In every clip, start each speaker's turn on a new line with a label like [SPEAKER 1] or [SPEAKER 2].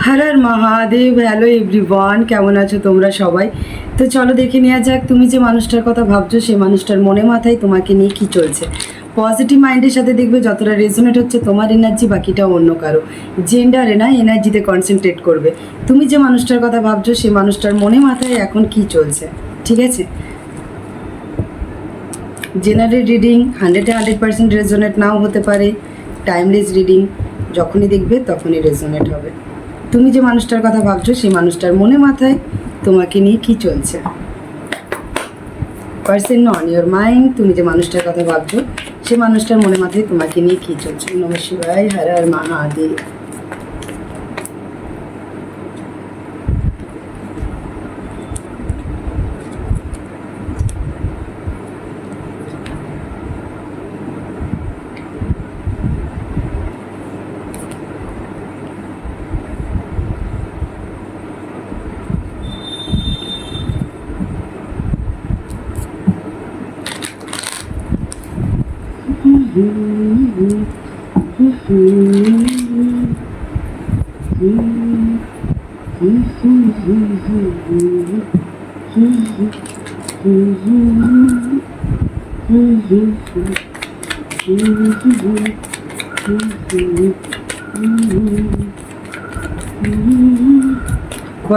[SPEAKER 1] হর Har Mahadev. Hello everyone, কেমন আছো তোমরা সবাই? তো চলো দেখে নেওয়া যাক, তুমি যে মানুষটার কথা ভাবছো সেই মানুষটার মনে মাথায় তোমাকে নিয়ে কী চলছে। পজিটিভ মাইন্ডের সাথে দেখবে যতটা রেজোনেট হচ্ছে তোমার এনার্জি, বাকিটা অন্য কারো জেন্ডারে না, এনার্জিতে কনসেন্ট্রেট করবে। তুমি যে মানুষটার কথা ভাবছো সেই মানুষটার মনে মাথায় এখন কি চলছে, ঠিক আছে? জেনারেল রিডিং 100% রেজোনেট নাও হতে পারে, টাইমলেস রিডিং, যখনই দেখবে তখনই রেজোনেট হবে। তুমি যে মানুষটার কথা ভাবছো সেই মানুষটার মনে মাথায় তোমাকে নিয়ে কি চলছে। পার্সন অন ইয়োর মাইন্ড, তুমি যে মানুষটার কথা ভাবছো সেই মানুষটার মনে মাথায় তোমাকে নিয়ে কি চলছে। নমঃ শিবায়, হর Har Mahadev.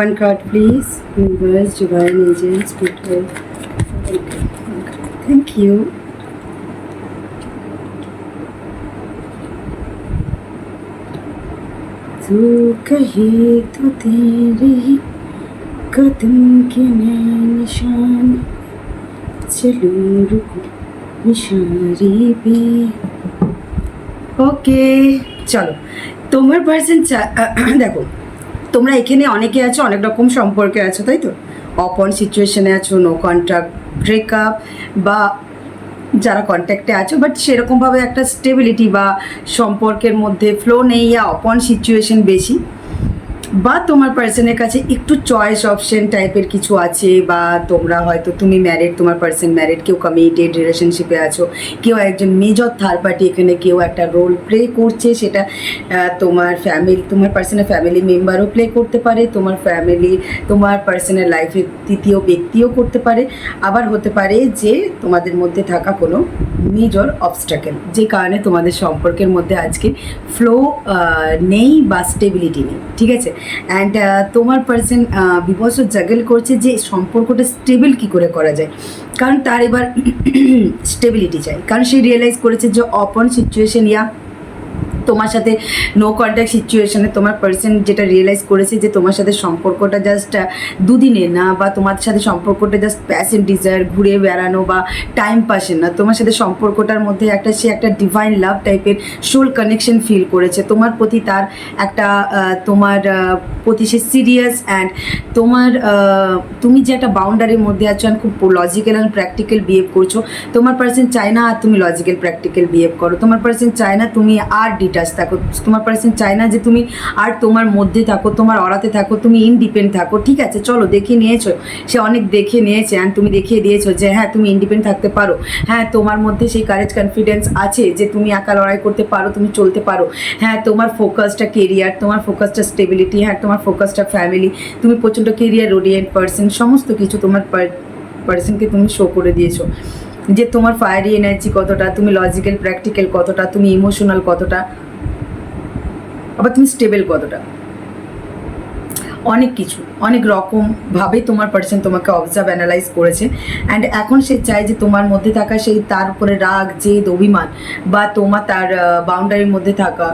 [SPEAKER 1] One card, please. Universe, divine angels, spirit. Thank you. तू कहे तो तेरे कदम के मैं निशान चलूं रुकूं इशारे पे। ওকে, চলো তোমার পার্সন দেখো, তোমরা এখানে অনেকে আছো, অনেক রকম সম্পর্কে আছো, তাই তো? অপন সিচুয়েশনে আছো, নো কন্ট্রাক্ট, ব্রেকআপ, বা যারা কন্ট্যাক্টে আছো বাট সেরকমভাবে একটা স্টেবিলিটি বা সম্পর্কের মধ্যে ফ্লো নেই, ইয়া অপন সিচুয়েশন বেশি, বা তোমার পার্সনের কাছে একটু চয়েস অপশন টাইপের কিছু আছে, বা তোমরা হয়তো তুমি ম্যারিড, তোমার পার্সন ম্যারিড, কেউ কমিটেড রিলেশনশিপে আছো, কেউ একজন মেজর থার্ড পার্টি এখানে কেউ একটা রোল প্লে করছে, সেটা তোমার ফ্যামিলি, তোমার পার্সনের ফ্যামিলি মেম্বারও প্লে করতে পারে, তোমার ফ্যামিলি, তোমার পার্সনের লাইফের তৃতীয় ব্যক্তিও করতে পারে, আবার হতে পারে যে তোমাদের মধ্যে থাকা কোনো মেজর অবস্ট্রাকেল যে কারণে তোমাদের সম্পর্কের মধ্যে আজকে ফ্লো নেই বা স্টেবিলিটি নেই, ঠিক আছে? অ্যান্ড তোমার পার্সন বিবস জাগল করছে যে সম্পর্কটা স্টেবল কী করে করা যায়, কারণ তার এবার স্টেবিলিটি চাই, কারণ সে রিয়েলাইজ করেছে যে অপন সিচুয়েশন ইয়া তোমার সাথে নো কন্ট্যাক্ট সিচুয়েশনে তোমার পার্সন যেটা রিয়েলাইজ করেছে যে তোমার সাথে সম্পর্কটা জাস্ট দুদিনের না, বা তোমার সাথে সম্পর্কটা জাস্ট প্যাশন ডিজায়ার, ঘুরে বেড়ানো বা টাইম পাসের না, তোমার সাথে সম্পর্কটার মধ্যে সে একটা ডিভাইন লাভ টাইপের সোল কানেকশন ফিল করেছে তোমার প্রতি, তার একটা তোমার প্রতি সে সিরিয়াস, অ্যান্ড তোমার তুমি যে একটা বাউন্ডারির মধ্যে আছো অ্যান্ড খুব লজিক্যাল অ্যান্ড প্র্যাকটিক্যাল বিহেভ করছো, তোমার পার্সন চায় না আর তুমি লজিক্যাল প্র্যাকটিক্যাল বিহেভ করো, তোমার পার্সন চায় না তুমি আর ডিটাচ থাকো, তোমার পার্সন চায় না যে তুমি আর তোমার মধ্যে থাকো, তোমার অরাতে থাকো, তুমি ইনডিপেন্ডেন্ট থাকো, ঠিক আছে? চলো দেখে নিয়েছো, সে অনেক দেখে নিয়েছে অ্যান্ড তুমি দেখিয়ে দিয়েছো যে হ্যাঁ তুমি ইন্ডিপেন্ডেন্ট থাকতে পারো, হ্যাঁ তোমার মধ্যে সেই কারেজ কনফিডেন্স আছে যে তুমি একা লড়াই করতে পারো, তুমি চলতে পারো, হ্যাঁ তোমার ফোকাসটা কেরিয়ার, তোমার ফোকাসটা স্টেবিলিটি, হ্যাঁ তোমার ফোকাসটা ফ্যামিলি, তুমি প্রচণ্ড কেরিয়ার ওরিয়েন্ট পার্সন, সমস্ত কিছু তোমার পার্সনকে তুমি শো করে দিয়েছো যে তোমার ফায়ারি এনার্জি কতটা, তুমি লজিক্যাল প্র্যাকটিক্যাল কতটা, তুমি ইমোশনাল কতটা, আবার তুমি স্টেবল কতটা, অনেক কিছু অনেক রকমভাবে তোমার পার্সন তোমাকে অবজার্ভ অ্যানালাইজ করেছে। অ্যান্ড এখন সে চায় যে তোমার মধ্যে থাকা সেই তার উপরে রাগ, জেদ, অভিমান, বা তোমার তার বাউন্ডারির মধ্যে থাকা,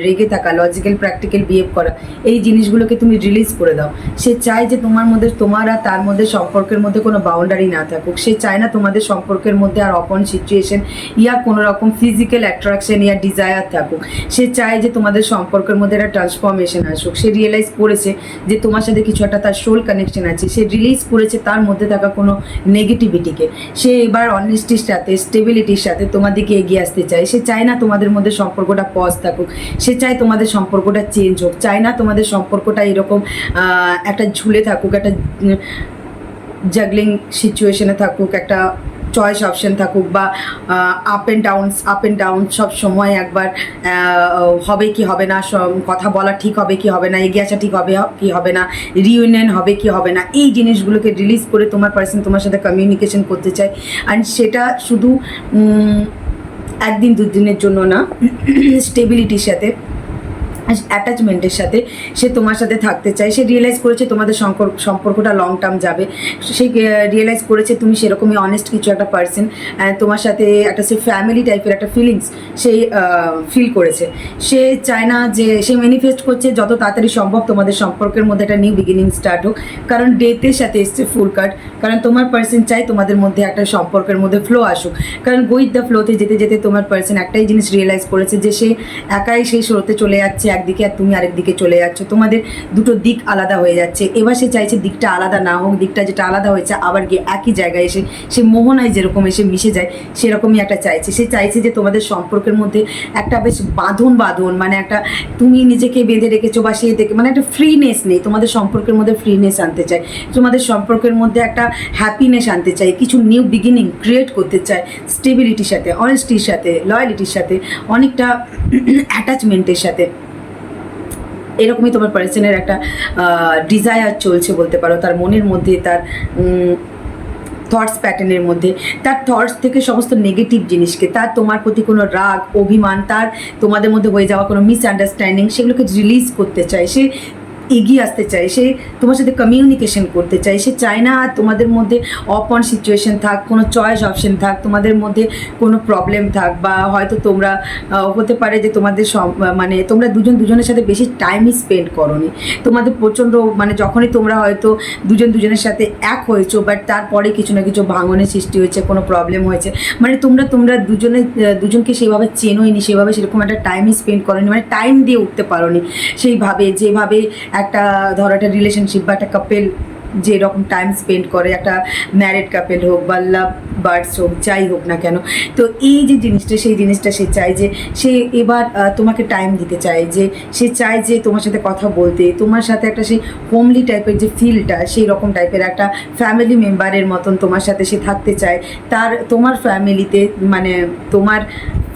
[SPEAKER 1] রেগে থাকা, লজিক্যাল প্র্যাকটিক্যাল বিহেভ করা, এই জিনিসগুলোকে তুমি রিলিজ করে দাও। সে চায় যে তোমার মধ্যে, তোমার আর তার মধ্যে সম্পর্কের মধ্যে কোনো বাউন্ডারি না থাকুক, সে চায় না তোমাদের সম্পর্কের মধ্যে আর অপন সিচুয়েশন ইয়া কোনো রকম ফিজিক্যাল অ্যাট্রাকশন ইয়া ডিজায়ার থাকুক, সে চায় যে তোমাদের সম্পর্কের মধ্যে একটা ট্রান্সফরমেশন আসুক। সে রিয়েলাইজ করেছে যে তোমার সাথে কিছু একটা তার সোল কানেকশন আছে, সে রিলিজ করেছে তার মধ্যে থাকা কোনো নেগেটিভিটিকে, সে এবার অনেস্টির সাথে, স্টেবিলিটির সাথে তোমার দিকে এগিয়ে আসতে চায়। সে চায় না তোমাদের মধ্যে সম্পর্কটা পজ থাকুক, সে চায় তোমাদের সম্পর্কটা চেঞ্জ হোক, চায় না তোমাদের সম্পর্কটা এরকম একটা ঝুলে থাকুক, একটা জাগলিং সিচুয়েশনে থাকুক, একটা চয়েস অপশন থাকুক বা আপ অ্যান্ড ডাউন সব সময় একবার হবে কি হবে না, কথা বলা ঠিক হবে কি হবে না, এগিয়ে আসা ঠিক হবে কি হবে না, রিইউনিয়ন হবে কি হবে না, এই জিনিসগুলোকে রিলিজ করে তোমার পার্সন তোমার সাথে কমিউনিকেশন করতে চায়। অ্যান্ড সেটা শুধু একদিন দুদিনের জন্য না, স্টেবিলিটির সাথে, অ্যাটাচমেন্টের সাথে সে তোমার সাথে থাকতে চায়। সে রিয়েলাইজ করেছে তোমাদের সম্পর্কটা লং টার্ম যাবে। সে রিয়েলাইজ করেছে তুমি সেরকমই অনেস্ট কিছু একটা পার্সন, তোমার সাথে একটা সে ফ্যামিলি টাইপের একটা ফিলিংস সে ফিল করেছে। সে চায় না যে, সে ম্যানিফেস্ট করছে যত তাড়াতাড়ি সম্ভব তোমাদের সম্পর্কের মধ্যে একটা নিউ বিগিনিং স্টার্ট হোক। কারণ ডেথের সাথে এসছে ফুল কার্ড, কারণ তোমার পার্সন চাই তোমাদের মধ্যে একটা সম্পর্কের মধ্যে ফ্লো আসুক। কারণ উইথ দ্য ফ্লোতে যেতে যেতে তোমার পার্সন একটাই জিনিস রিয়েলাইজ করেছে যে সে একাই সেই স্রোতে চলে যাচ্ছে একদিকে, আর তুমি আরেক দিকে চলে যাচ্ছ, তোমাদের দুটো দিক আলাদা হয়ে যাচ্ছে। এবার সে চাইছে দিকটা আলাদা না হোক, দিকটা যেটা আলাদা হয়েছে আবার গিয়ে একই জায়গায় এসে সে মোহনায় যেরকম এসে মিশে যায় সেরকমই একটা চাইছে। সে চাইছে যে তোমাদের সম্পর্কের মধ্যে একটা বেশ বাঁধন, মানে একটা তুমি নিজেকে বেঁধে রেখেছো বা সে দেখে, মানে একটা ফ্রিনেস নেই, তোমাদের সম্পর্কের মধ্যে ফ্রিনেস আনতে চায়, তোমাদের সম্পর্কের মধ্যে একটা হ্যাপিনেস আনতে চায়, কিছু নিউ বিগিনিং ক্রিয়েট করতে চায়, স্টেবিলিটির সাথে, অনেস্টির সাথে, লয়ালিটির সাথে, অনেকটা অ্যাটাচমেন্টের সাথে। এরকমই তোমার পার্সনের একটা ডিজায়ার চলছে বলতে পারো, তার মনের মধ্যে, তার থটস প্যাটার্নের মধ্যে, তার থটস থেকে সমস্ত নেগেটিভ জিনিসকে, তার তোমার প্রতি কোনো রাগ অভিমান, তার তোমাদের মধ্যে হয়ে যাওয়া কোনো মিসআন্ডারস্ট্যান্ডিং, সেগুলোকে রিলিজ করতে চায়। সে এগিয়ে আসতে চায়, সে তোমার সাথে কমিউনিকেশন করতে চায়। সে চায় না তোমাদের মধ্যে অপন সিচুয়েশন থাক, কোনো চয়েস অপশন থাক, তোমাদের মধ্যে কোনো প্রবলেম থাক, বা হয়তো তোমরা হতে পারে যে তোমাদের মানে তোমরা দুজনের সাথে বেশি টাইমই স্পেন্ড করোনি, তোমাদের প্রচণ্ড, মানে যখনই তোমরা হয়তো দুজনের সাথে এক হয়েছো, বাট তারপরে কিছু না কিছু ভাঙনের সৃষ্টি হয়েছে, কোনো প্রবলেম হয়েছে, মানে তোমরা দুজনকে সেভাবে চেনোইনি, সেভাবে সেরকম একটা টাইমই স্পেন্ড করোনি, মানে টাইম দিয়ে উঠতে পারোনি সেইভাবে, যেভাবে একটা ধরো একটা রিলেশনশিপ বা একটা কাপেল যেরকম টাইম স্পেন্ড করে, একটা ম্যারিড কাপেল হোক বা লাভ বার্ডস হোক, যাই হোক না কেন। তো এই যে জিনিসটা, সেই জিনিসটা সে চায় যে সে এবার তোমাকে টাইম দিতে চায়, যে সে চায় যে তোমার সাথে কথা বলতে, তোমার সাথে একটা সেই হোমলি টাইপের যে ফিলটা, সেই রকম টাইপের একটা ফ্যামিলি মেম্বারের মতন তোমার সাথে সে থাকতে চায়। তোমার ফ্যামিলিতে, মানে তোমার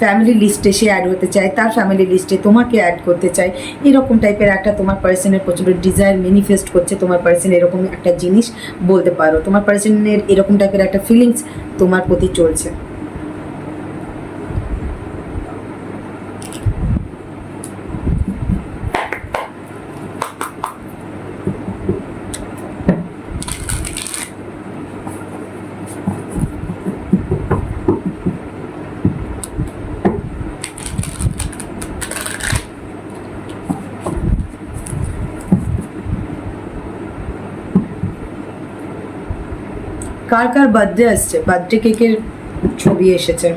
[SPEAKER 1] ফ্যামিলি লিস্টে সে অ্যাড হতে চায়, তার ফ্যামিলি লিস্টে তোমাকে অ্যাড করতে চায়। এরকম টাইপের একটা তোমার পার্সনের প্রচণ্ড ডিজায়ার ম্যানিফেস্ট করছে তোমার পার্সন, এরকম একটা জিনিস বলতে পারো। তোমার পার্সনের এরকম টাইপের একটা ফিলিংস তোমার প্রতি চলছে। কার কার বার্থডে আসছে? বার্থডে কেকের ছবি এসেছে।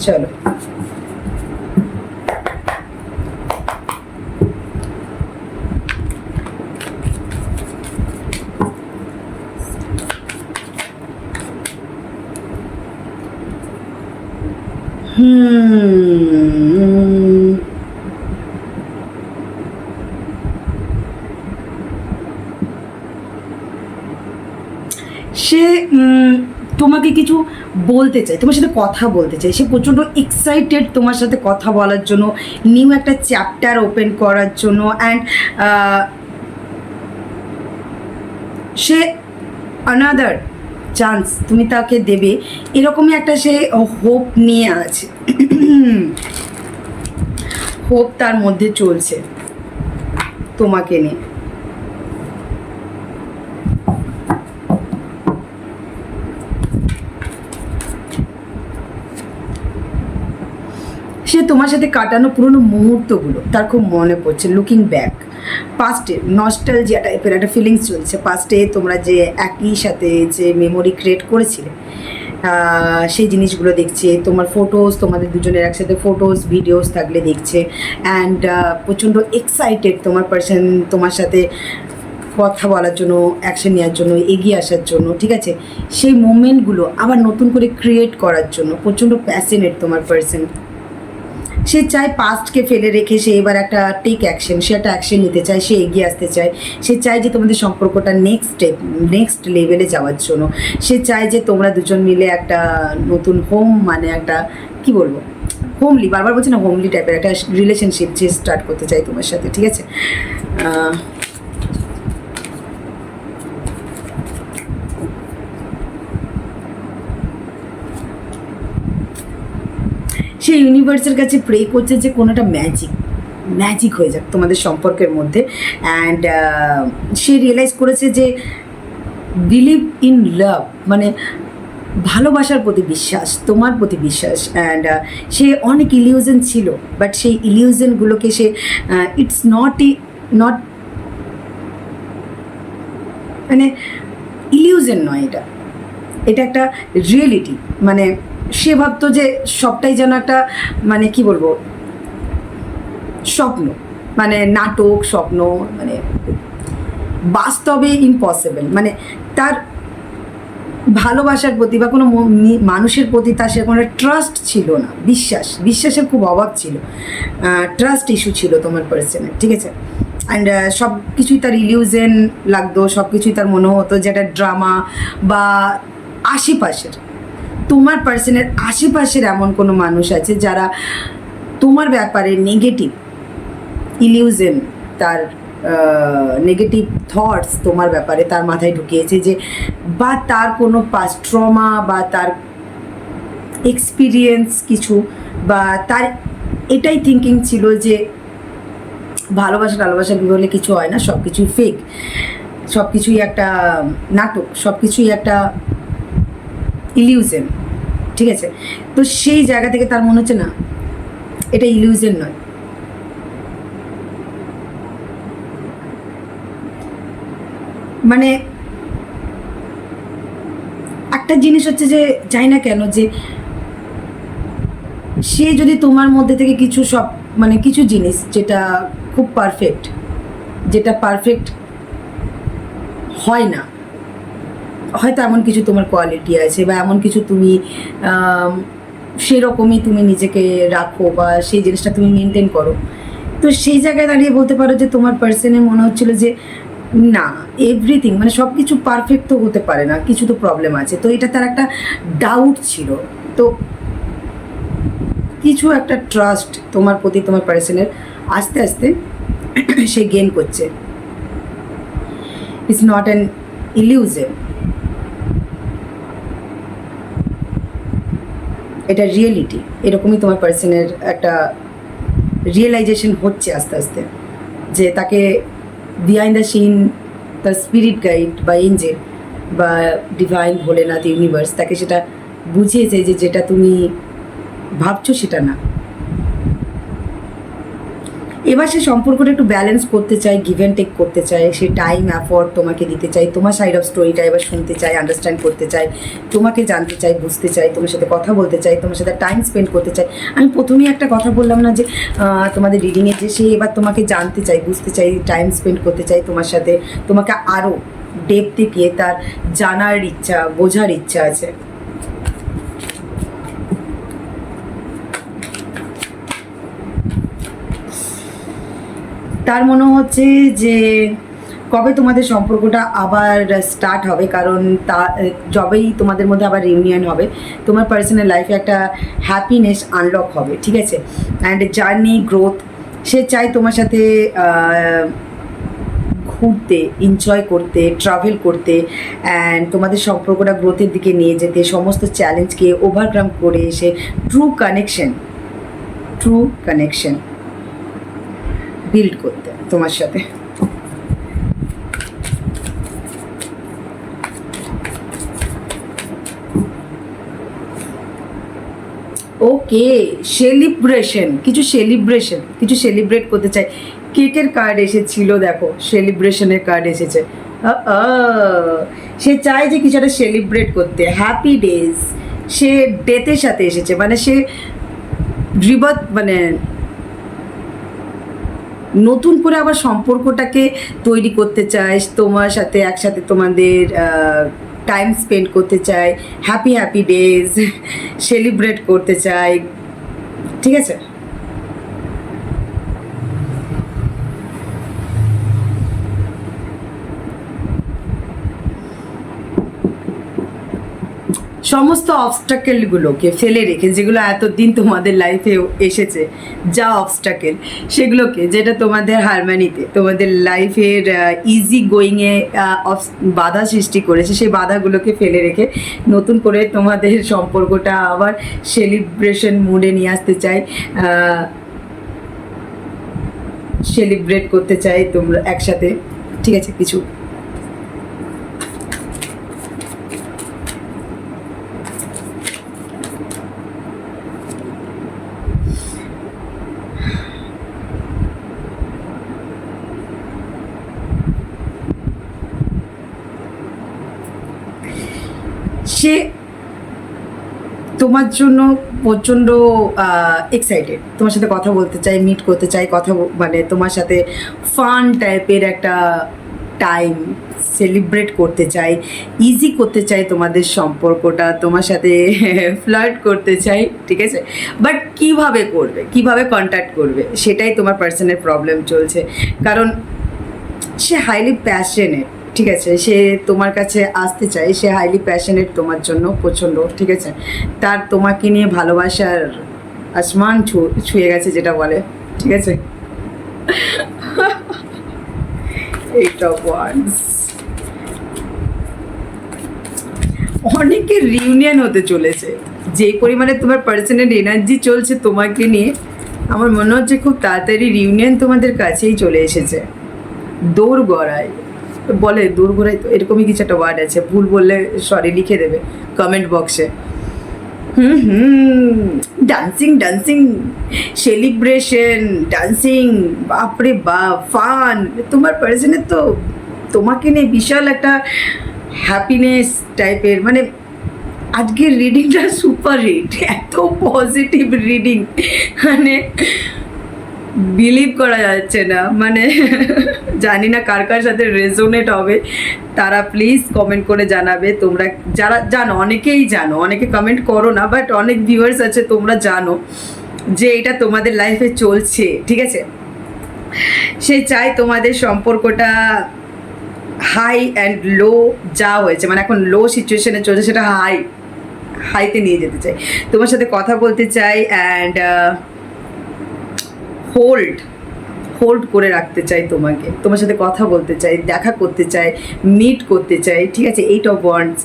[SPEAKER 1] চলো, সে তোমাকে কিছু বলতে চায়, তোমার সাথে কথা বলতে চায়, সে প্রচণ্ড এক্সাইটেড তোমার সাথে কথা বলার জন্য, নিউ একটা চ্যাপ্টার ওপেন করার জন্য। অ্যান্ড সে অ্যানাদার চান্স তুমি তাকে দেবে, এরকমই একটা সে হোপ নিয়ে আছে। হোপ তার মধ্যে চলছে তোমাকে নিয়ে। সে তোমার সাথে কাটানো পুরনো মুহূর্তগুলো তার খুব মনে পড়ছে, লুকিং ব্যাক পাস্টে, নস্টালজিয়া টাইপের একটা ফিলিংস চলছে। পাস্টে তোমরা যে একই সাথে যে মেমোরি ক্রিয়েট করেছিলে, সেই জিনিসগুলো দেখছে, তোমার ফটোস, তোমাদের দুজনের একসাথে ফটোস ভিডিওস থাকলে দেখছে। অ্যান্ড প্রচণ্ড এক্সাইটেড তোমার পার্সন তোমার সাথে কথা বলার জন্য, অ্যাকশন নেওয়ার জন্য, এগিয়ে আসার জন্য, ঠিক আছে, সেই মোমেন্টগুলো আবার নতুন করে ক্রিয়েট করার জন্য প্রচণ্ড প্যাশনেট তোমার পার্সন। সে চায় পাস্টকে ফেলে রেখে সে এবার একটা টেক অ্যাকশন, সে একটা অ্যাকশন নিতে চায়, সে এগিয়ে আসতে চায়, সে চায় যে তোমাদের সম্পর্কটা নেক্সট লেভেলে যাওয়ার জন্য, সে চায় যে তোমরা দুজন মিলে একটা নতুন হোম, মানে একটা কি বলবো, হোমলি, বারবার বলছি না, হোমলি টাইপের একটা রিলেশনশিপ যে স্টার্ট করতে চাই তোমার সাথে, ঠিক আছে। সে ইউনিভার্সের কাছে প্রে করছে যে কোনোটা ম্যাজিক হয়ে যাক তোমাদের সম্পর্কের মধ্যে। অ্যান্ড সে রিয়েলাইজ করেছে যে বিলিভ ইন লাভ, মানে ভালোবাসার প্রতি বিশ্বাস, তোমার প্রতি বিশ্বাস। অ্যান্ড সে অনেক ইলিউশন ছিল, বাট সেই ইলিউশনগুলোকে সে ইটস নট মানে ইলিউশন নয়, এটা একটা রিয়েলিটি। মানে সে ভাবতো যে সবটাই যেন একটা, মানে কি বলবো, স্বপ্ন, মানে নাটক, স্বপ্ন, মানে বাস্তবে ইম্পসিবল। মানে তার ভালোবাসার প্রতি বা কোনো মানুষের প্রতি তার সেরকম একটা ট্রাস্ট ছিল না, বিশ্বাসের খুব অভাব ছিল, ট্রাস্ট ইস্যু ছিল তোমার পার্সনের, ঠিক আছে। অ্যান্ড সব কিছুই তার ইলিউশন লাগতো, সব কিছুই তার মনে হতো যে একটা ড্রামা, বা আশেপাশের, তোমার পার্সনের আশেপাশের এমন কোনো মানুষ আছে যারা তোমার ব্যাপারে নেগেটিভ ইলিউশন, তার নেগেটিভ থটস তোমার ব্যাপারে তার মাথায় ঢুকিয়েছে, যে বা তার কোনো পাস্ট ট্রমা, বা তার এক্সপিরিয়েন্স কিছু, বা তার এটাই থিঙ্কিং ছিল যে ভালোবাসা বলে কিছু হয় না, সব কিছুই ফেক, সব কিছুই একটা নাটক, সব কিছুই একটা ইলিউশন, ঠিক আছে। তো সেই জায়গা থেকে তার মনে হচ্ছে না, এটা ইলিউশন নয়, মানে একটা জিনিস হচ্ছে যে জানি না কেন, যে সে যদি তোমার মধ্যে থেকে কিছু সব, মানে কিছু জিনিস যেটা খুব পারফেক্ট, যেটা পারফেক্ট হয় না, হয়তো এমন কিছু তোমার কোয়ালিটি আছে, বা এমন কিছু তুমি সেরকমই তুমি নিজেকে রাখো, বা সেই জিনিসটা তুমি মেনটেন করো, তো সেই জায়গায় দাঁড়িয়ে বলতে পারো যে তোমার পার্সনে মনে হচ্ছিলো যে না, এভরিথিং, মানে সব কিছু পারফেক্ট তো হতে পারে না, কিছু তো প্রবলেম আছে। তো এটা তার একটা ডাউট ছিল, তো কিছু একটা ট্রাস্ট তোমার প্রতি তোমার পার্সনের আস্তে আস্তে সে গেন করছে। ইটস নট অ্যান ইলিউশন, এটা রিয়েলিটি। এরকমই তোমার পার্সনের একটা রিয়েলাইজেশন হচ্ছে আস্তে আস্তে, যে তাকে বিহাইন্ড দ্য সিন তার স্পিরিট গাইড বা এঞ্জেল বা ডিভাইন ভোলেনাথ ইউনিভার্স তাকে সেটা বুঝিয়েছে যে যেটা তুমি ভাবছো সেটা না। এবার সে সম্পর্কটা একটু ব্যালেন্স করতে চায়, গিভ অ্যান্ড টেক করতে চায়, সে টাইম অ্যাফোর্ড তোমাকে দিতে চায়, তোমার সাইড অফ স্টোরিটা এবার শুনতে চায়, আন্ডারস্ট্যান্ড করতে চায়, তোমাকে জানতে চায়, বুঝতে চায়, তোমার সাথে কথা বলতে চায়, তোমার সাথে টাইম স্পেন্ড করতে চায়। আমি প্রথমেই একটা কথা বললাম না যে তোমাদের রিডিংয়ে, যে সে এবার তোমাকে জানতে চায়, বুঝতে চায়, টাইম স্পেন্ড করতে চায় তোমার সাথে, তোমাকে আরও ডেপথে গিয়ে তার জানার ইচ্ছা, বোঝার ইচ্ছা আছে। তার মনে হচ্ছে যে কবে তোমাদের সম্পর্কটা আবার স্টার্ট হবে, কারণ তা যবেই তোমাদের মধ্যে আবার রিউনিয়ন হবে, তোমার পার্সোনাল লাইফে একটা হ্যাপিনেস আনলক হবে, ঠিক আছে। অ্যান্ড জার্নি, গ্রোথ, সে চায় তোমার সাথে ঘুরতে, এনজয় করতে, ট্রাভেল করতে, অ্যান্ড তোমাদের সম্পর্কটা গ্রোথের দিকে নিয়ে যেতে, সমস্ত চ্যালেঞ্জকে ওভারকাম করে এসে ট্রু কানেকশন বিল্ড করতে তোমার সাথে। ওকে, কিছু সেলিব্রেট করতে চাই। কেকের কার্ড এসেছিল, দেখো সেলিব্রেশনের কার্ড এসেছে। সে চায় যে কিছু একটা সেলিব্রেট করতে, হ্যাপি ডেজ। সে ডেথের সাথে এসেছে, মানে সে রিবার্থ, মানে নতুন করে আবার সম্পর্কটাকে তৈরি করতে চায়, তোমার সাথে একসাথে তোমাদের টাইম স্পেন্ড করতে চায়, হ্যাপি হ্যাপি ডেজ সেলিব্রেট করতে চায়, ঠিক আছে? সমস্ত অবস্টাকেলগুলোকে ফেলে রেখে, যেগুলো এতদিন তোমাদের লাইফে এসেছে, যা অবস্টাকেল সেগুলোকে, যেটা তোমাদের হারমানিতে তোমাদের লাইফের ইজি গোয়িংয়ে বাধা সৃষ্টি করেছে, সেই বাধাগুলোকে ফেলে রেখে নতুন করে তোমাদের সম্পর্কটা আবার সেলিব্রেশন মুডে নিয়ে আসতে চাই, সেলিব্রেট করতে চাই তোমরা একসাথে, ঠিক আছে? কিছু সে তোমার জন্য প্রচণ্ড এক্সাইটেড, তোমার সাথে কথা বলতে চাই, মিট করতে চাই, মানে তোমার সাথে ফান টাইপের একটা টাইম সেলিব্রেট করতে চাই, ইজি করতে চাই তোমাদের সম্পর্কটা, তোমার সাথে ফ্লার্ট করতে চাই, ঠিক আছে? বাট কিভাবে করবে, কিভাবে কন্ট্যাক্ট করবে, সেটাই তোমার পার্সনের প্রবলেম চলছে। কারণ সে হাইলি প্যাশনেট, ঠিক আছে? সে তোমার কাছে আসতে চায়, সে হাইলি প্যাশনেট তোমার জন্য প্রচণ্ড, ঠিক আছে? তার তোমাকে নিয়ে ভালোবাসার আসমান ছুঁয়ে গেছে, যেটা বলে, ঠিক আছে? এইটা ওয়ান্স অনেকের রিউনিয়ন হতে চলেছে, যে পরিমাণে তোমার পার্সোনাল এনার্জি চলছে তোমাকে নিয়ে, আমার মনে হচ্ছে খুব তাড়াতাড়ি রিউনিয়ন তোমাদের কাছেই চলে এসেছে। দৌড় গড়ায় বলে, দৌড় গড়ায় তো এরকমই কিছু একটা ওয়ার্ড আছে, ভুল বললে সরি লিখে দেবে কমেন্ট বক্সে। ডান্সিং ডান্সিং সেলিব্রেশন ডান্সিং, বাপরে বাপ, ফান। তোমার পার্সনের তো তোমাকে নিয়ে বিশাল একটা হ্যাপিনেস টাইপের, মানে আজকের রিডিংটা সুপার হিট, এত পজিটিভ রিডিং, মানে বিলিভ করা যাচ্ছে না। মানে জানি না কার কার সাথে রেজোনেট হবে, তারা প্লিজ কমেন্ট করে জানাবে। তোমরা যারা জানো, অনেকেই জানো, অনেকে কমেন্ট করো না, বাট অনেক ভিউয়ার্স আছে তোমরা জানো যে এটা তোমাদের লাইফে চলছে, ঠিক আছে? সে চাই তোমাদের সম্পর্কটা হাই অ্যান্ড লো যা হয়েছে, মানে এখন লো সিচুয়েশনে চলছে, সেটা হাইতে নিয়ে যেতে চাই, তোমার সাথে কথা বলতে চাই, অ্যান্ড হোল্ড করে রাখতে চাই তোমাকে, তোমার সাথে কথা বলতে চাই, দেখা করতে চাই, মিট করতে চাই, ঠিক আছে? 8 of Wands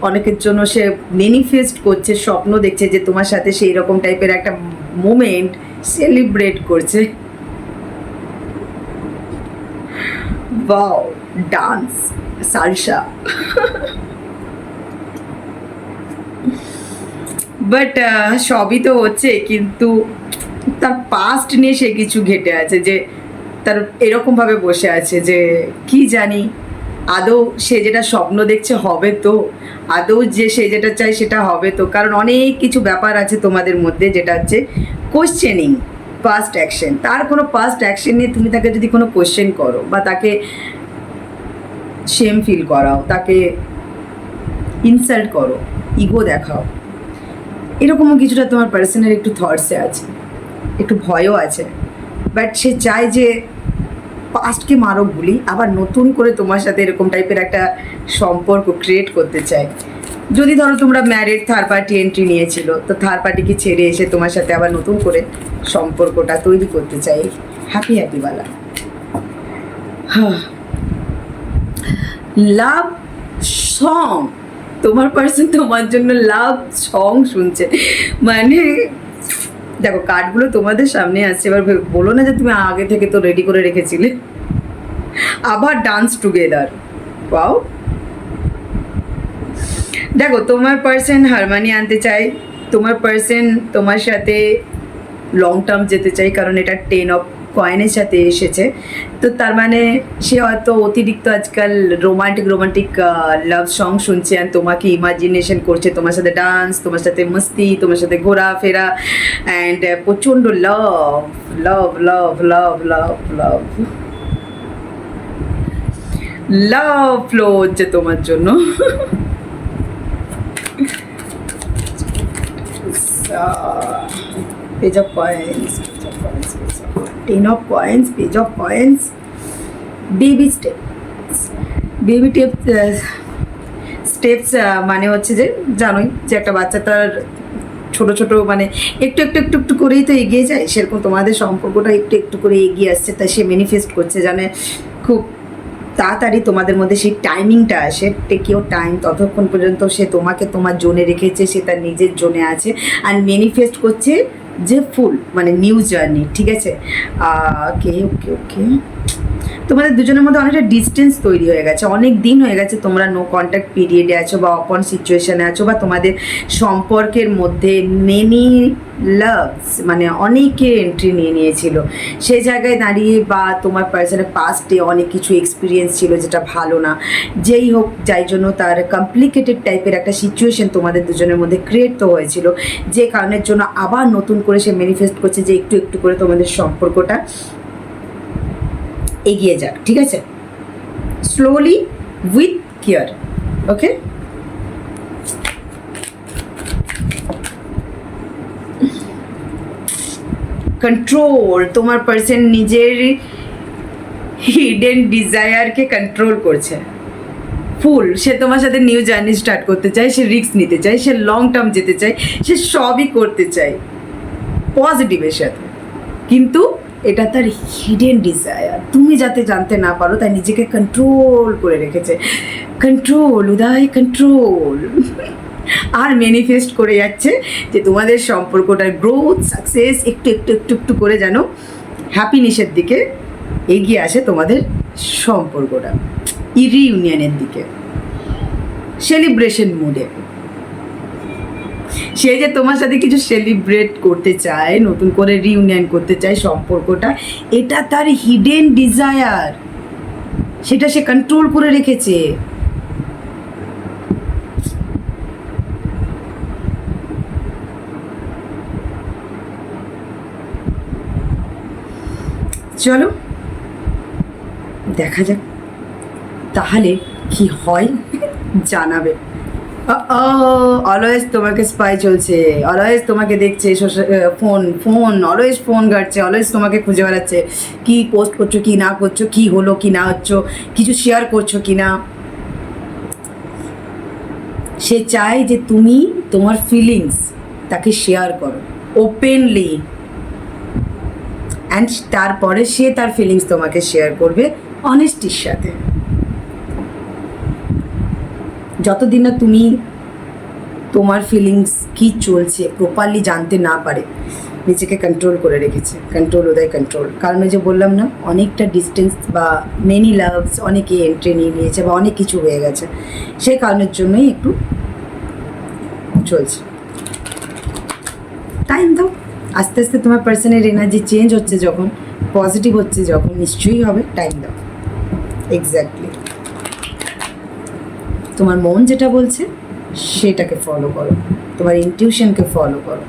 [SPEAKER 1] অনেকের জন্য সে ম্যানিফেস্ট করছে, স্বপ্ন দেখছে যে তোমার সাথে সেই রকম টাইপের একটা মোমেন্ট সেলিব্রেট করছে। Wow, dance, salsa. বাট সবই তো হচ্ছে, কিন্তু তার পাস্ট নিয়ে সে কিছু ঘেটে আছে, যে তার এরকমভাবে বসে আছে যে কি জানি আদৌ সে যেটা স্বপ্ন দেখছে হবে তো, আদৌ যে সে যেটা চায় সেটা হবে তো। কারণ অনেক কিছু ব্যাপার আছে তোমাদের মধ্যে, যেটা হচ্ছে কোশ্চেনিং পাস্ট অ্যাকশন। তার কোনো পাস্ট অ্যাকশন নিয়ে তুমি তাকে যদি কোনো কোশ্চেন করো, বা তাকে শেম ফিল করাও, তাকে ইনসাল্ট করো, ইগো দেখাও, এরকমও কিছুটা তোমার পার্সোনাল একটু থটসে আছে, একটু ভয়ও আছে। বাট সে চায় যে পাস্টকে মারো গুলি, আবার নতুন করে তোমার সাথে এরকম টাইপের একটা সম্পর্ক ক্রিয়েট করতে চায়। যদি ধরো তোমরা ম্যারিড, থার্ড পার্টি এন্ট্রি নিয়েছিল, তো থার্ড পার্টিকে ছেড়ে এসে তোমার সাথে আবার নতুন করে সম্পর্কটা তৈরি করতে চাই, হ্যাপি হ্যাপিওয়ালা। হ্যাঁ, লাভ সং, তোমার পার্সন তোমার জন্য লাভ সং শুনছে। মানে দেখো, কার্ডগুলো তোমাদের সামনে আছে, এবার বলো না যে তুমি আগে থেকে তো রেডি করে রেখেছিলে। আবার ডান্স টুগেদার, ওয়াও। দেখো, তোমার পার্সন হারমানি আনতে চাই, তোমার পার্সন তোমার সাথে লং টার্ম যেতে চাই, কারণ এটা 10 of কয়েনের সাথে এসেছে। তো তার মানে সে হয়তো অতিরিক্ত আজকাল রোমান্টিক লাভ সং শুনছে, আর তোমাকে ইমাজিনেশন করছে, তোমার সাথে ডান্স, তোমার সাথে মস্তি, তোমার সাথে ঘোরাফেরা, অ্যান্ড প্রচণ্ড লাভ লাভ লাভ লাভ লাভ লাভ লাভ ফ্লো হচ্ছে তোমার জন্য। Page of coins, page of coins, page of coins, ten of coins, page of coins, baby steps, baby steps মানে হচ্ছে যে জানোই যে একটা বাচ্চা তার ছোট ছোট মানে একটু একটু একটু একটু করেই তো এগিয়ে যায়, সেরকম তোমাদের সম্পর্কটা একটু একটু করে এগিয়ে আসছে, তাই সে ম্যানিফেস্ট করছে জানে খুব তাড়াতাড়ি তোমাদের মধ্যে সেই টাইমিংটা আসে। টেক ইউর টাইম, ততক্ষণ পর্যন্ত সে তোমাকে তোমার জোনে রেখেছে, সে তার নিজের জোনে আছে, আর ম্যানিফেস্ট করছে যে ফুল মানে নিউ জার্নি, ঠিক আছে। ওকে ওকে ওকে, তোমাদের দুজনের মধ্যে অনেকটা ডিস্টেন্স তৈরি হয়ে গেছে, অনেক দিন হয়ে গেছে তোমরা নো কন্ট্যাক্ট পিরিয়ডে আছো বা অপন সিচুয়েশানে আছো, বা তোমাদের সম্পর্কের মধ্যে মেনি লাভস মানে অনেকে এন্ট্রি নিয়ে নিয়েছিল। সেই জায়গায় দাঁড়িয়ে বা তোমার পার্সনের পাস্টে অনেক কিছু এক্সপিরিয়েন্স ছিল যেটা ভালো না, যেই হোক যাই জন্য তার কমপ্লিকেটেড টাইপের একটা সিচুয়েশন তোমাদের দুজনের মধ্যে ক্রিয়েট তো হয়েছিল, যে কারণের জন্য আবার নতুন করে সে ম্যানিফেস্ট করছে যে একটু একটু করে তোমাদের সম্পর্কটা এগিয়ে যাক, ঠিক আছে, slowly with care. Okay, control, তোমার পার্সন নিজের হিডেন ডিজায়ারকে কন্ট্রোল করছে ফুল। সে তোমার সাথে নিউ জার্নি স্টার্ট করতে চায়, সে রিস্ক নিতে চায়, সে লং টার্ম যেতে চায়, সে সবই করতে চায় পজিটিভের সাথে, কিন্তু এটা তার হিডেন ডিজায়ার, তুমি যাতে জানতে না পারো তাই নিজেকে কন্ট্রোল করে রেখেছে। কন্ট্রোল উদয়, কন্ট্রোল। আর ম্যানিফেস্ট করে যাচ্ছে যে তোমাদের সম্পর্কটার গ্রোথ সাকসেস একটু একটু একটু একটু করে যেন হ্যাপিনেসের দিকে এগিয়ে আসে তোমাদের সম্পর্কটা, রিইউনিয়নের দিকে, সেলিব্রেশন মুডে। সে যে তোমার সাথে কিছু সেলিব্রেট করতে চায়, নতুন করে রিইউনিয়ন করতে চায় সম্পর্কটা, এটা তার হিডেন ডিজায়ার, সেটা সে কন্ট্রোল করে রেখেছে। চলো দেখা যাক তাহলে কি হয়, জানাবে। অলওয়েজ তোমাকে স্পাই চলছে, অলওয়েজ তোমাকে দেখছে, ফোন ফোন অলওয়েজ ফোন ঘাটছে, অলওয়েজ তোমাকে খুঁজে বেড়াচ্ছে, কি পোস্ট করছো কি না করছো, কি হলো কি না হচ্ছ, কিছু শেয়ার করছো কি না। সে চায় যে তুমি তোমার ফিলিংস তাকে শেয়ার করো ওপেনলি, অ্যান্ড তারপরে সে তার ফিলিংস তোমাকে শেয়ার করবে অনেস্টির সাথে। যতদিন না তুমি তোমার ফিলিংস কি চলছে প্রপারলি জানতে না পারে, নিজেকে কন্ট্রোল করে রেখেছে। কন্ট্রোল উদয়, কন্ট্রোল। কারণ ওই যে বললাম না, অনেকটা ডিস্টেন্স বা মেনি লাভস অনেকে এন্ট্রি নিয়ে নিয়েছে বা অনেক কিছু হয়ে গেছে, সেই কারণের জন্যই একটু চলছে। টাইম দাও, আস্তে আস্তে তোমার পার্সনের এনার্জি চেঞ্জ হচ্ছে যখন, পজিটিভ হচ্ছে যখন, নিশ্চয়ই হবে। টাইম দাও। এক্স্যাক্টলি তোমার মন যেটা বলছে সেটাকে ফলো করো, তোমার ইনটিউশনকে ফলো করো।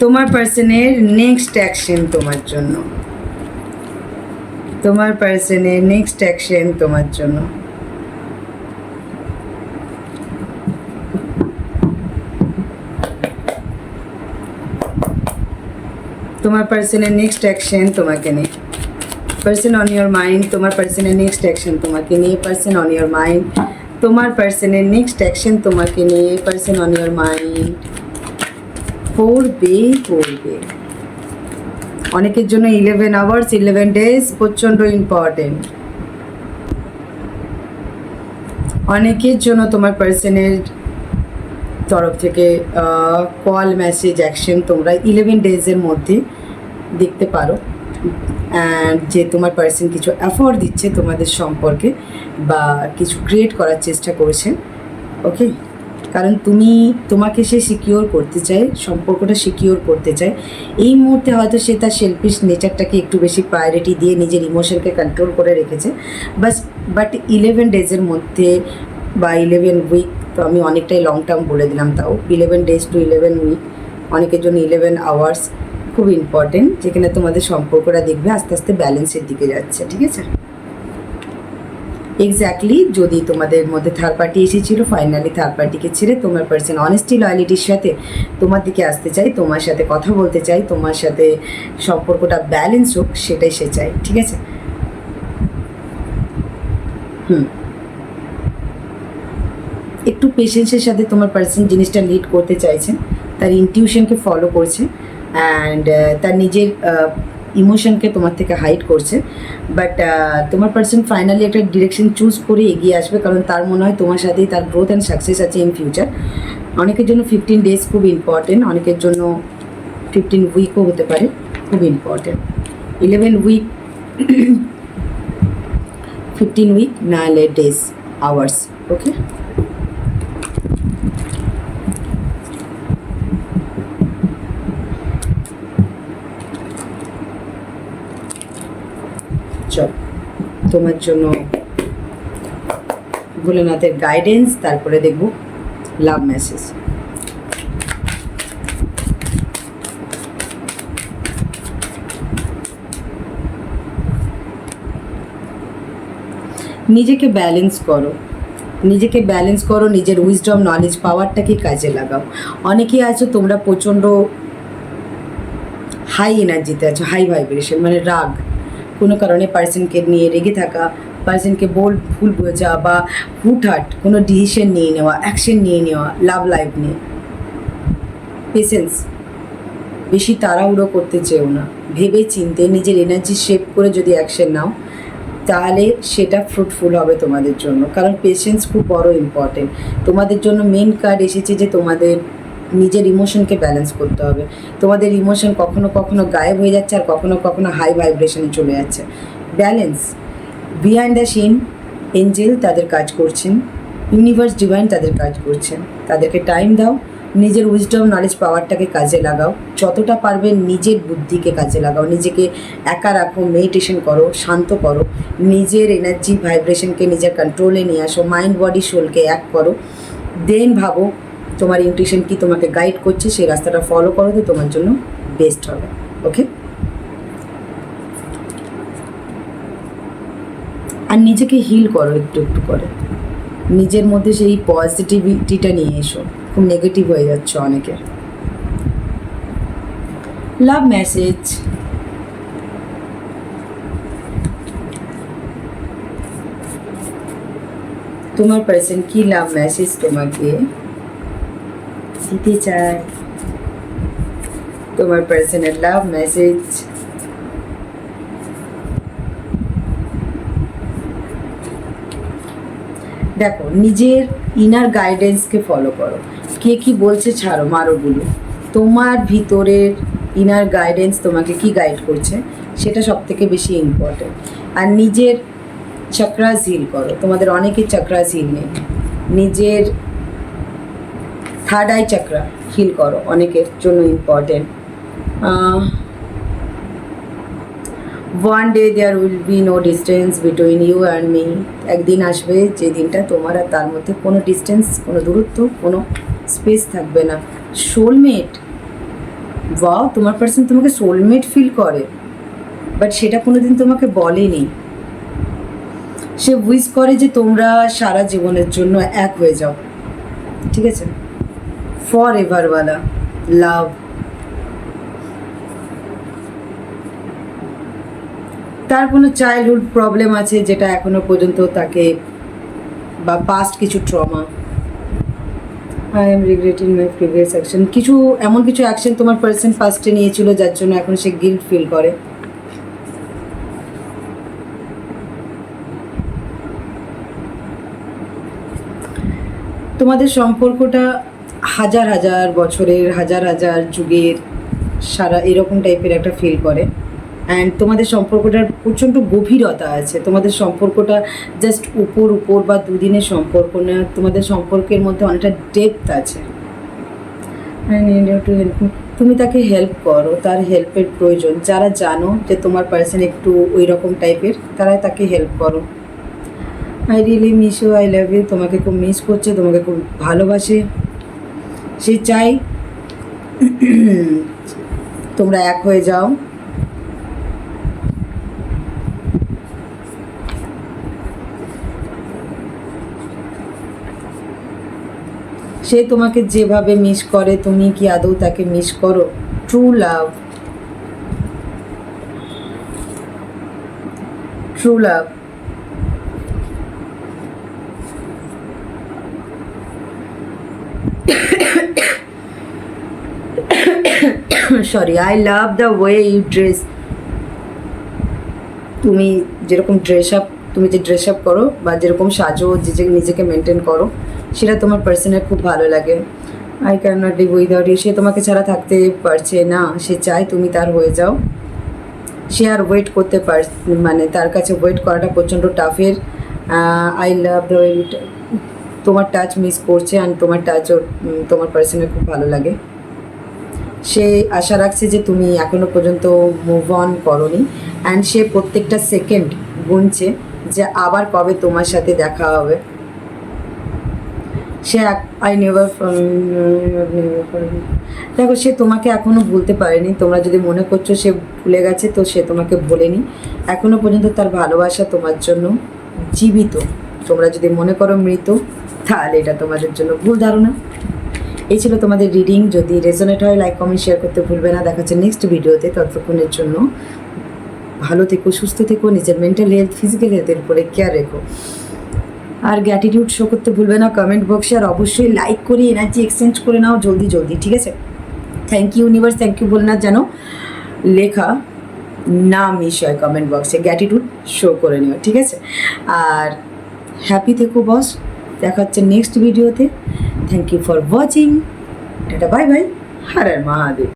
[SPEAKER 1] তোমার পার্সনের নেক্সট অ্যাকশন তোমার জন্য, তোমার পার্সনের নেক্সট অ্যাকশন তোমার জন্য। তোমার পার্সনের নেক্সট অ্যাকশন তোমাকে নিয়ে, পার্সন অন ইয়োর মাইন্ড। তোমার পার্সনের নেক্সট অ্যাকশন তোমাকে নিয়ে, পার্সন অন ইয়োর মাইন্ড। তোমার পার্সনের নেক্সট অ্যাকশন তোমাকে নিয়ে, পার্সন অন ইয়োর মাইন্ড। করবে করবে অনেকের জন্য 11 আওয়ার্স 11 ডেজ প্রচণ্ড ইম্পর্টেন্ট। অনেকের জন্য তোমার পার্সনের তরফ থেকে কল, মেসেজ, অ্যাকশন তোমরা 11 ডেজের মধ্যে দেখতে পারো। অ্যান্ড যে তোমার পার্সন কিছু এফোর্ট দিচ্ছে তোমাদের সম্পর্কে বা কিছু ক্রিয়েট করার চেষ্টা করেছে, ওকে? কারণ তোমাকে সে সিকিওর করতে চায়, সম্পর্কটা সিকিওর করতে চায়। এই মুহূর্তে হয়তো সে তার সেলফিশ নেচারটাকে একটু বেশি প্রায়োরিটি দিয়ে নিজের ইমোশনকে কন্ট্রোল করে রেখেছে। বাট 11 ডেজের মধ্যে বা 11 উইক, তো আমি অনেকটাই লং টার্ম বলে দিলাম, তাও 11 ডেজ টু 11 উইক, অনেকের জন্য 11 আওয়ার্স খুব ইম্পর্টেন্ট, যেখানে তোমাদের সম্পর্কটা দেখবে আস্তে আস্তে ব্যালেন্সের দিকে যাচ্ছে, ঠিক আছে? এক্স্যাক্টলি, যদি তোমাদের মধ্যে থার্ড পার্টি এসেছিল, ফাইনালি থার্ড পার্টিকে ছেড়ে তোমার পার্সন অনেস্টি লয়ালিটির সাথে তোমার দিকে আসতে চাই, তোমার সাথে কথা বলতে চাই, তোমার সাথে সম্পর্কটা ব্যালেন্স হোক, সেটাই সে চাই, ঠিক আছে? একটু পেশেন্সের সাথে তোমার পার্সন জিনিসটা লিড করতে চাইছেন, তার ইনটিউশনকে ফলো করছে অ্যান্ড তার নিজের ইমোশনকে তোমার থেকে হাইড করছে। বাট তোমার পার্সন ফাইনালি একটা ডিরেকশন চুজ করে এগিয়ে আসবে, কারণ তার মনে হয় তোমার সাথেই তার গ্রোথ অ্যান্ড সাকসেস আছে ইন ফিউচার। অনেকের জন্য 15 ডেজ খুব ইম্পর্টেন্ট, অনেকের জন্য 15 উইকও হতে পারে, খুব ইম্পর্টেন্ট। 11 উইক, 15 উইক, নাহলে ডেজ, আওয়ার্স, ওকে? চল, তোমার জন্য ভোলেনাথের গাইডেন্স, তারপরে দেখব লাভ মেসেজ। নিজেকে ব্যালেন্স করো, নিজেকে ব্যালেন্স করো, নিজের উইজডম, নলেজ, পাওয়ারটাকে কাজে লাগাও। অনেকেই আছো তোমরা প্রচণ্ড হাই এনার্জিতে আছো, হাই ভাইব্রেশন, মানে রাগ, কোনো কারণে পার্সনকে নিয়ে রেগে থাকা, পার্সনকে ভুল বোঝা বা হুটহাট কোনো ডিসিশন নিয়ে নেওয়া, অ্যাকশন নিয়ে নেওয়া লাভ লাইফ নিয়ে। পেশেন্স, বেশি তাড়াহুড়ো করতে চেও না, ভেবে চিনতে নিজের এনার্জি শেপ করে যদি অ্যাকশন নাও, তাহলে সেটা ফ্রুটফুল হবে তোমাদের জন্য। কারণ পেশেন্স খুব বড় ইম্পর্টেন্ট। তোমাদের জন্য মেন কার্ড এসেছে যে তোমাদের নিজের ইমোশনকে ব্যালেন্স করতে হবে। তোমাদের ইমোশন কখনো কখনো গায়েব হয়ে যাচ্ছে আর কখনো কখনো হাই ভাইব্রেশনে চলে যাচ্ছে। Balance, behind the scene angel তাদের কাজ করছেন, ইউনিভার্স ডিভাইন তাদের কাজ করছেন। তাদেরকে টাইম দাও, নিজের উইজডম, নলেজ, পাওয়ারটাকে কাজে লাগাও, যতটা পারবে নিজের বুদ্ধিকে কাজে লাগাও, নিজেকে একা রাখো, মেডিটেশন করো, শান্ত করো, নিজের এনার্জি ভাইব্রেশনকে নিজের কন্ট্রোলে নিয়ে আসো, মাইন্ড বডি সোলকে এক করো, দেন ভাবো তোমার ইনটিউশন কি তোমাকে গাইড করছে, সেই রাস্তাটা ফলো করো, তো তোমার জন্য বেস্ট হবে, ওকে? আর নিজেকে হিল করো একটু একটু করে, নিজের মধ্যে সেই পজিটিভিটিটা নিয়ে এসো, খুব নেগেটিভ হয়ে যাচ্ছে অনেকের। লাভ মেসেজ, তোমার পার্সন কি লাভ মেসেজ তোমাকে দিতে চায়? তোমার পার্সনের লাভ মেসেজ, দেখো নিজের ইনার গাইডেন্সকে ফলো করো, কে কি বলছে ছাড়ো, মারো গুলো। তোমার ভিতরের ইনার গাইডেন্স তোমাকে কি গাইড করছে সেটা সব থেকে বেশি ইম্পর্টেন্ট। আর নিজের চক্রাস হিল করো, তোমাদের অনেকের চক্রাস হিল নেই, নিজের থার্ড আই চক্রা হিল করো, অনেকের জন্য important. One day there will be no distance between you and me, একদিন আসবে যে দিনটা তোমার আর তার মধ্যে কোনো ডিস্টেন্স, কোনো দূরত্ব, কোনো স্পেস থাকবে না। সোলমেট, ওয়াও, তোমার পার্সন তোমাকে সোলমেট ফিল করে, বাট সেটা কোনো দিন তোমাকে বলেনি। সে উইশ করে যে তোমরা সারা জীবনের জন্য এক হয়ে যাও, ঠিক আছে? ফর এভারওয়ালা লাভ। তার কোনো চাইল্ডহুড প্রবলেম আছে যেটা এখনো পর্যন্ত তাকে, বা পাস্ট কিছু trauma. I am regretting my previous action, কিছু এমন কিছু অ্যাকশন তোমার পার্সন ফার্স্টে নিয়েছিল যার জন্য এখন সে গিল্ট ফিল করে। তোমাদের সম্পর্কটা হাজার হাজার বছরের, হাজার হাজার যুগের সারা এরকম টাইপের একটা ফিল করে। অ্যান্ড তোমাদের সম্পর্কটার প্রচণ্ড গভীরতা আছে। তোমাদের সম্পর্কটা জাস্ট উপর উপর বা দুদিনের সম্পর্ক না, তোমাদের সম্পর্কের মধ্যে অনেকটা ডেপথ আছে। তুমি তাকে হেল্প করো, তার হেল্পের প্রয়োজন। যারা জানো যে তোমার পার্সন একটু ওই রকম টাইপের, তারা তাকে হেল্প করো। I really miss you, I love you, তোমাকে খুব মিস করছে, তোমাকে খুব ভালোবাসে। সে চাই তোমরা এক হয়ে যাও। সে তোমাকে যেভাবে মিস করে, তুমি কি আদৌ তাকে মিস করো? True love, true love. Sorry, I love the way you dress. তুমি যেরকম তুমি যে ড্রেস আপ করো বা যেরকম সাজো, যে নিজেকে মেনটেন করো, সেটা তোমার পার্সনের খুব ভালো লাগে। I can not live without you, সে তোমাকে ছাড়া থাকতে পারছে না, সে চায় তুমি তার হয়ে যাও। সে আর ওয়েট করতে মানে তার কাছে ওয়েট করাটা প্রচণ্ড টাফের। আই লাভ দ্য ওয়ে, তোমার টাচ মিস করছে, অ্যান্ড তোমার টাচও তোমার পার্সনের খুব ভালো লাগে। সে আশা রাখছে যে তুমি এখনও পর্যন্ত মুভ অন করোনি, অ্যান্ড সে প্রত্যেকটা সেকেন্ড গুনছে যে আবার কবে তোমার সাথে দেখা হবে। সে দেখো, সে তোমাকে এখনও ভুলতে পারেনি। তোমরা যদি মনে করছো সে ভুলে গেছে, তো সে তোমাকে ভোলেনি। এখনও পর্যন্ত তার ভালোবাসা তোমার জন্য জীবিত। তোমরা যদি মনে করো মৃত, তাহলে এটা তোমাদের জন্য ভুল ধারণা। এই ছিল তোমাদের রিডিং। যদি রেজোনেট হয়, লাইক কমেন্ট শেয়ার করতে ভুলবে না। দেখা হচ্ছে নেক্সট ভিডিওতে। ততক্ষণের জন্য ভালো থেকো, সুস্থ থেকো, নিজের মেন্টাল হেলথ, ফিজিক্যাল হেলথের উপরে কেয়ার রেখো। আর গ্র্যাটিটিউড শো করতে ভুলবে না কমেন্ট বক্সে। আর অবশ্যই লাইক করে এনার্জি এক্সচেঞ্জ করে নাও জলদি জলদি, ঠিক আছে? Thank you universe, thank you বলে না যেন লেখা না মিস হয় কমেন্ট বক্সে। গ্র্যাটিটিউড শো করে নিও, ঠিক আছে? আর হ্যাপি থেকো বস। দেখা হচ্ছে নেক্সট ভিডিওতে। Thank you for watching. Tata, bye bye. Har Har Mahadev.